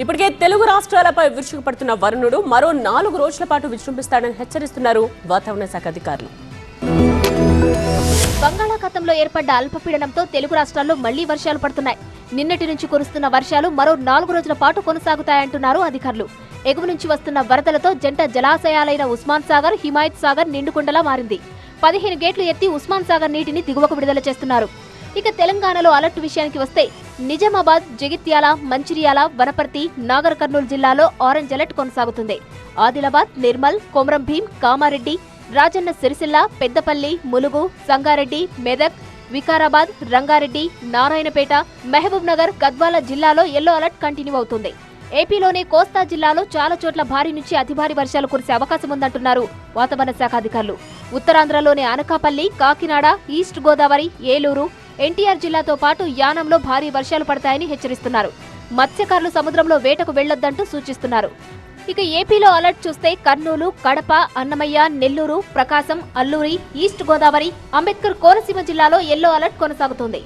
ఇప్పటికే తెలుగు రాష్ట్రాలపై విరుచుకుపడుతున్న వరుణుడు మరో 4 రోజుల పాటు విజృంభిస్తాడని హెచ్చరిస్తున్నారు వాతావరణ శాఖ అధికారులు. బంగాళాఖాతంలో ఏర్పడ్డ అల్పపీడనంతో తెలుగు రాష్ట్రాల్లో మళ్లీ వర్షాలు పడుతున్నాయి. నిన్నటి నుంచి కురుస్తున్న వర్షాలు మరో 4 రోజుల పాటు కొనసాగుతాయంటున్నారు అధికారులు. ఎగువ నుంచి వస్తున్న వరదలతో జంట జలాశయాలైన ఉస్మాన్ సాగర్, హిమాయత్ సాగర్ నిండుకుండలా మారింది. 15 గేట్లు ఎత్తి ఉస్మాన్ సాగర్ నీటిని దిగువకు విడుదల చేస్తున్నారు. ఇక తెలంగాణలో అలర్ట్ విషయానికి వస్తే నిజామాబాద్, జగిత్యాల, మంచిర్యాల, వనపర్తి, నాగర్ కర్నూలు జిల్లాలో ఆరెంజ్ అలర్ట్ కొనసాగుతుంది. ఆదిలాబాద్, నిర్మల్, కొమరం భీం, కామారెడ్డి, రాజన్న సిరిసిల్ల, పెద్దపల్లి, ములుగు, సంగారెడ్డి, మెదక్, వికారాబాద్, రంగారెడ్డి, నారాయణపేట, మహబూబ్ నగర్, గద్వాల జిల్లాలో ఎల్లో అలర్ట్ కంటిన్యూ అవుతుంది. ఏపీలోని కోస్తా జిల్లాలో చాలా చోట్ల భారీ నుంచి అతి భారీ వర్షాలు కురిసే అవకాశం ఉందంటున్నారు వాతావరణ శాఖ అధికారులు. ఉత్తరాంధ్రలోని అనకాపల్లి, కాకినాడ, ఈస్ట్ గోదావరి, ఏలూరు, ఎన్టీఆర్ జిల్లాతో పాటు యానంలో భారీ వర్షాలు పడతాయని హెచ్చరిస్తున్నారు. మత్స్యకారులు సముద్రంలో వేటకు వెళ్లొద్దంటూ సూచిస్తున్నారు. ఇక ఏపీలో అలర్ట్ చూస్తే కర్నూలు, కడప, అన్నమయ్య, నెల్లూరు, ప్రకాశం, అల్లూరి, ఈస్ట్ గోదావరి, అంబేద్కర్ కోనసీమ జిల్లాలో ఎల్లో అలర్ట్ కొనసాగుతోంది.